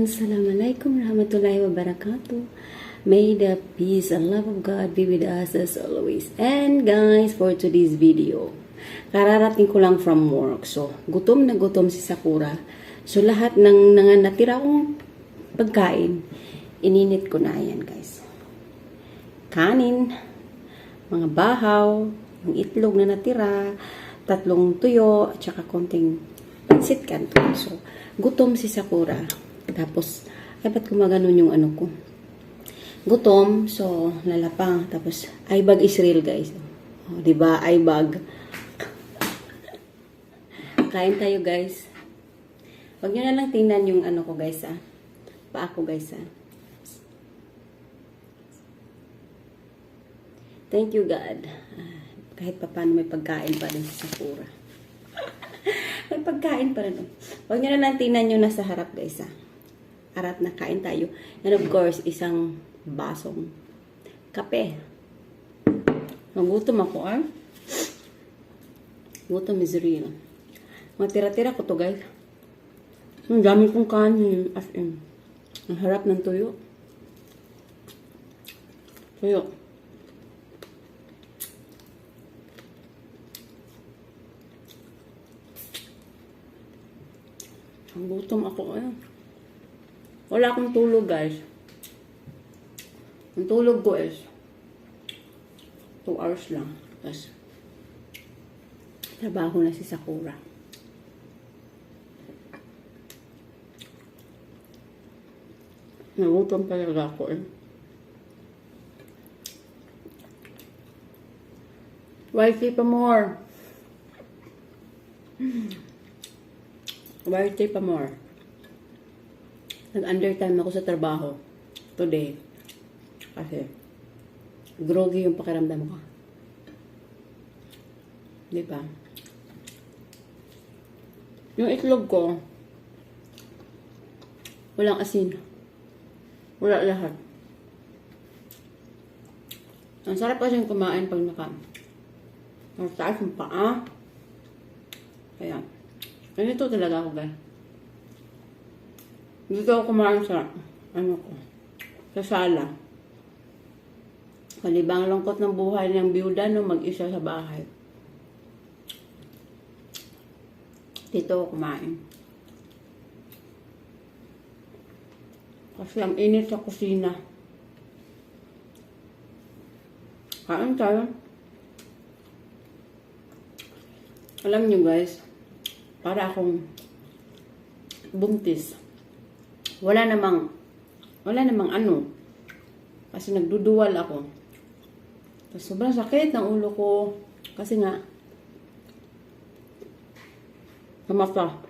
Assalamualaikum warahmatullahi wabarakatuh. May the peace and love of God be with us as always. And guys, for today's video, kararating ko lang from work. So, gutom na gutom si Sakura. So, lahat ng natira kong pagkain, ininit ko na yan guys. Kanin, mga bahaw, yung itlog na natira, 3 tuyo, at saka konting pansit canton. So, gutom si Sakura. Tapos, ay ba't gumaganon yung ano ko? Gutom, so, lalapang. Tapos, aibag is real, guys. O, diba? Aibag. Kain tayo, guys. Huwag nyo na lang tingnan yung ano ko, guys, ah. Paa ko, guys, ah. Thank you, God. Kahit pa paano may pagkain pa rin sa Sakura. May pagkain pa rin. Huwag nyo na lang tingnan yung nasa harap, guys, ah. Harap na kain tayo. And of course, isang basong kape. Nagutom ako, ah. Gutom is real. Mga tira-tira ko to, guys. Ang dami kong kanin. As in. Ang harap ng tuyo. Tuyo. Ang gutom ako, eh. Wala akong tulog, guys. Ang tulog ko is 2 hours lang. Tapos, trabaho na si Sakura. Nagutom talaga ako, eh. Wifey pa more. Wifey pa more. Nag-undertime ako sa trabaho today. Kasi groggy yung pakiramdam ko. Diba? Yung itlog ko, walang asin. Wala lahat. Ang sarap kasi yung kumain pag nataas yung paa. Kaya, ganito talaga ako, guys. Dito ako kumain sa, sa sala. Kalibang lungkot ng buhay ng biyuda no mag-isa sa bahay. Dito ako kumain. Kasi ang init sa kusina. Kain tayo. Alam nyo guys, para akong buntis. Wala namang ano. Kasi nagduduwal ako. Tapos sobrang sakit ng ulo ko. Kasi nga, sa mata.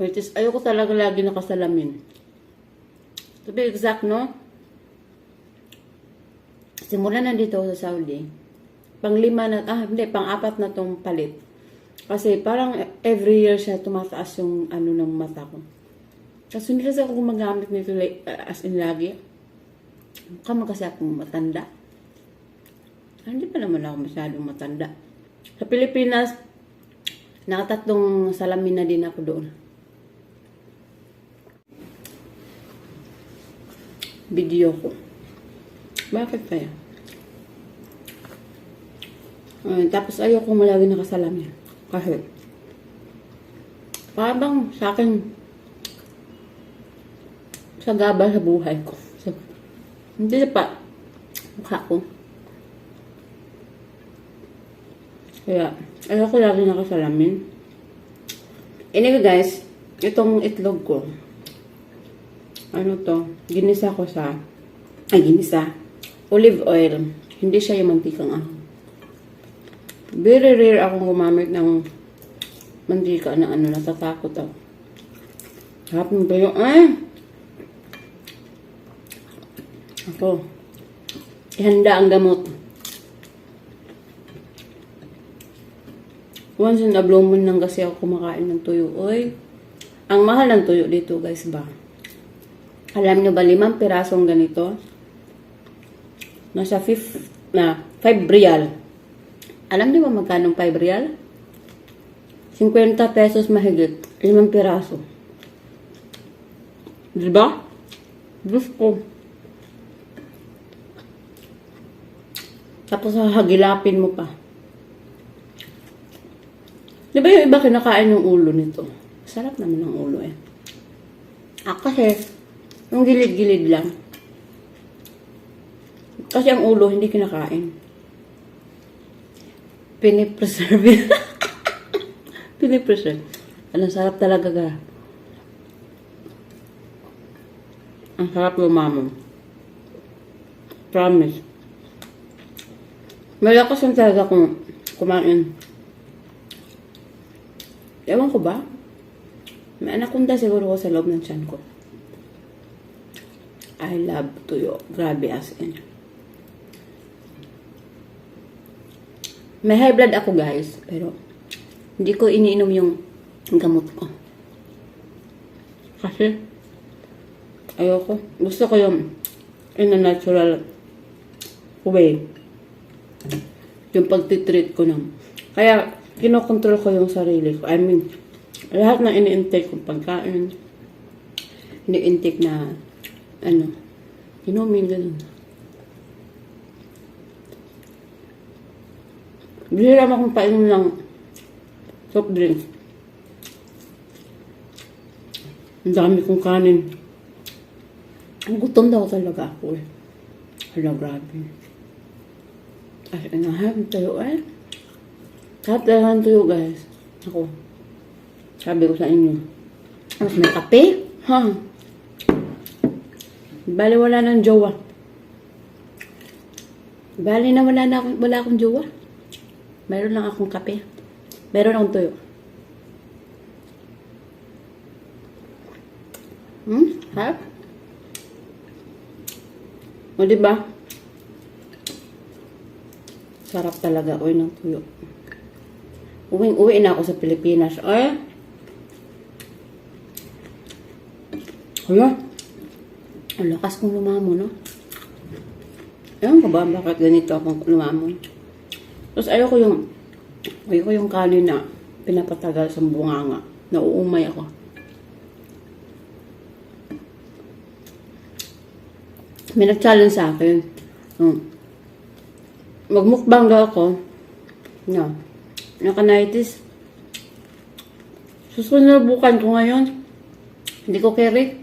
Which is, ayoko talaga lagi nakasalamin. To be exact, no? Simula na dito sa Saudi. Pang-4 na tong palit. Kasi parang every year siya tumataas yung ano ng mata ko. Kasi hindi kasi ako gumagamit nito as in lagi. Kama kasi akong matanda. Hindi pa naman ako masyadong matanda. Sa Pilipinas, nakatatlong salamin na din ako doon. Video ko. Bakit kaya? Tapos ayoko malagi nakasalamin. Kasi, parang sa akin, sagabal sa buhay ko. So, hindi pa, mukha ko. Kaya, ayoko lagi nakasalamin. Anyway guys, itong itlog ko, ginisa ko sa, olive oil. Hindi siya yung mantikang Very rare akong gumamit ng mantika na natatakot ako. Harap mo ba yung, Ako, ihanda ang gamot. Once in a blue moon lang kasi ako kumakain ng tuyo. Oy, ang mahal ng tuyo dito guys ba? Alam nyo ba 5 pirasong ganito? Nasa 5 real. Alam niyo ba magkano 5 real? 50 pesos mahigit. 5 piraso. Diba? Diyos ko. Tapos hahagilapin mo pa. Di ba yung iba kinakain yung ulo nito? Sarap naman ang ulo eh. Kasi, yung gilid-gilid lang. Kasi ang ulo, hindi kinakain. Pinipreserve. Pinipreserve. Ang sarap talaga ga. Ang sarap lumamon. Promise. Malakas ang talaga kung kumain. Ewan ko ba? May anaconda siguro ko sa loob ng tiyan ko. I love tuyo. Grabe as in. May high blood ako guys. Pero hindi ko iniinom yung gamot ko. Kasi ayoko. Gusto ko yung in a natural way. Yung pagtitreat ko ng. Kaya kinokontrol ko yung sarili ko. I mean, lahat ng ini-intake kong pagkain, ini-intake na, inumin, ganun. Bihira akong painom ng soft drinks. Ang dami kong kanin. Ang gutom daw talaga ako eh. Hala, grabe. Ay, inahan tayo eh. Lahat talagang tuyo, guys. Ako. Sabi ko sa inyo. Mas may kape? Ha? Bali, wala nang jowa. Bali na wala akong jowa. Meron lang akong kape. Meron akong tuyo. Ha? O, diba? Sarap talaga. Uy, ng tuyo. Uwi na ako sa Pilipinas. Ay! Hala! Ang lakas kong lumamon, no? Ewan ko ba bakit ganito akong lumamon? Tapos ayoko yung kanin na pinapatagal sa bunganga. Nauumay ako. May nag-challenge sa akin. Magmukbang daw ako. No. Nakanitis. Susunubukan ko ngayon. Hindi ko carry.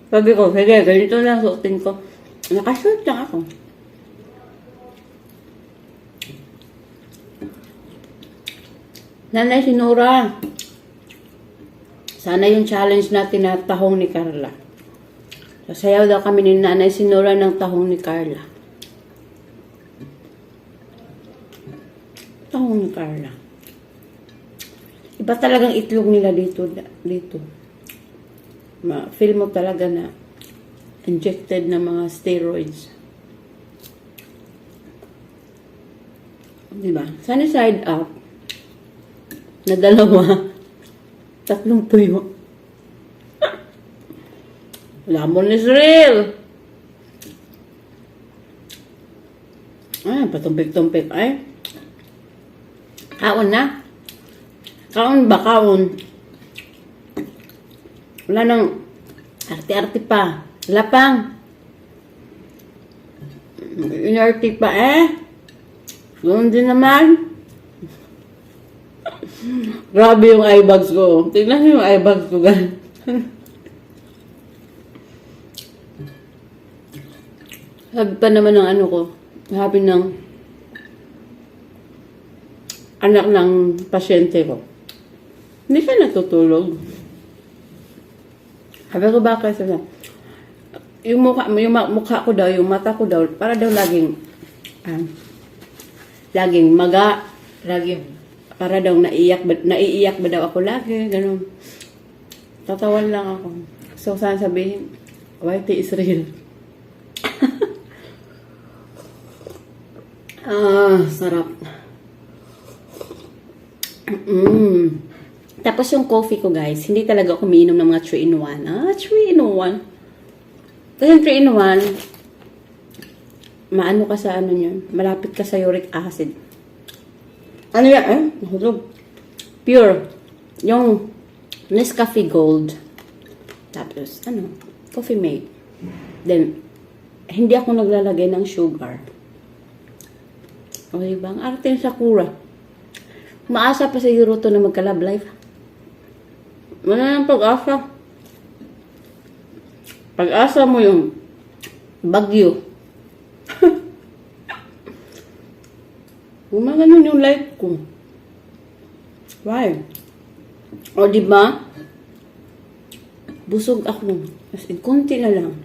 Sabi ko, sige, ganito lang suotin ko. Nakasuot lang ako. Nanay Sinura. Sana yung challenge natin na tahong ni Carla. Sasayaw daw kami ni Nanay Sinura ng tahong ni Carla. Tahong ni Carla. Iba talagang itlog nila dito. Feel mo talaga na injected na mga steroids. Diba? Sunny side up. Na dalawa. 3 tuyo. Lamon is real. Patumpik-tumpik. Ay. Kaon na. Kaon ba? Kaon. Wala nang arte-arte pa. Wala pang. Inarte pa Doon din naman. Grabe yung eye bags ko. Tignan nyo yung eye bags ko, guys. Sabi pa naman ng ano ko. Sabi ng anak ng pasyente ko. Hindi siya natutulog. Sabi ko bakit? Yung mukha ko daw, yung mata ko daw, para daw laging maga, para daw naiiyak ba daw ako lagi, ganun. Tatawan lang ako. So, saan sabihin, YT is real. Sarap. Tapos yung coffee ko, guys, hindi talaga ako umiinom ng mga 3-in-1. 3-in-1. Kasi yung 3-in-1, maano ka sa ano nyo, malapit ka sa uric acid. Ano yan? Nahulog. Pure. Yung Nescafe Gold. Tapos, coffee mate. Then, hindi ako naglalagay ng sugar. O, diba? Ang arte ng Sakura. Maasa pa siguro to na magka-love life. Wala nang pag-asa. Pag-asa mo yung bagyo. Gumaganon yung life ko. Why? O, diba? Busog ako. As in, konti na lang.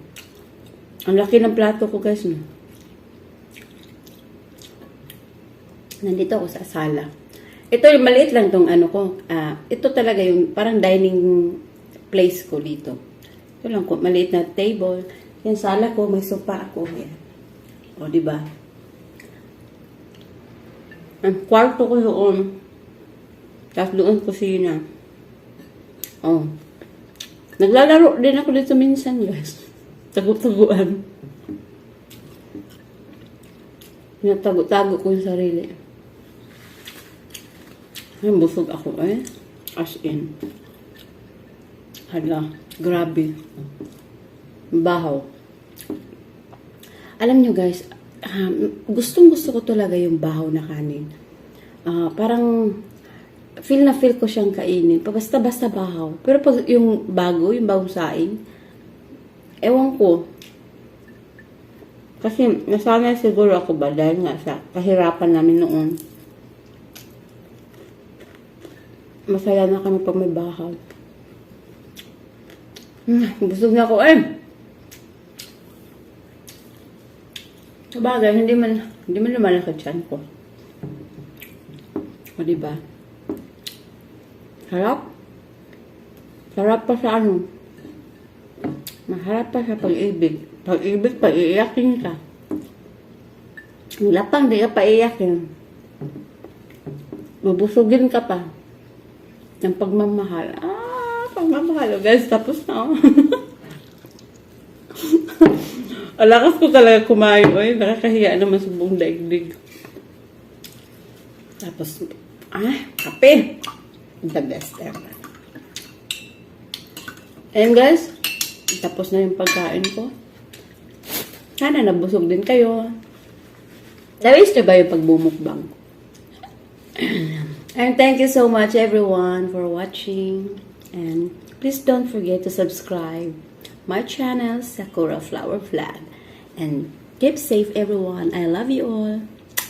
Ang laki ng plato ko, guys. No? Nandito ako sa sala. Ito, maliit lang tong ano ko. Ito talaga yung parang dining place ko dito. Ito lang ko, maliit na table. Yung sala ko, may sofa ako. Yan. O, diba? Ang kwarto ko doon. Tapos doon kusina. O. Naglalaro din ako dito minsan, guys. Tago-taguan. Natago-tago ko yung sarili. Ay, busog ako As in. Hala, grabe. Bahaw. Alam nyo guys, gustong-gusto ko talaga yung bahaw na kanin. Parang, feel na feel ko siyang kainin. Basta-basta bahaw. Pero pag yung bagong saing, ewan ko. Kasi, nasanay siguro ako ba dahil nga sa kahirapan namin noon. Masaya na kami pag may bahaw. Busog na ako Sabagay, hindi man lumalakad siyan ko. O, diba? Harap? Sarap pa sa ano? Maharap pa sa pag-ibig. Pag-ibig, pag-iiyakin ka. Lapang, di ka pa-iiyakin. Mabusugin ka pa. Ng pagmamahal. Pagmamahal. Guys, tapos na ako. Alakas ko talaga kumain. Nakakahiya naman sa buong daigdig. Tapos, kape. The best ever. And guys, tapos na yung pagkain ko. Sana nabusog din kayo. Na-waste na ba yung pagbumukbang? And thank you so much everyone for watching. And please don't forget to subscribe my channel, Sakura Flower Flag. And keep safe everyone. I love you all.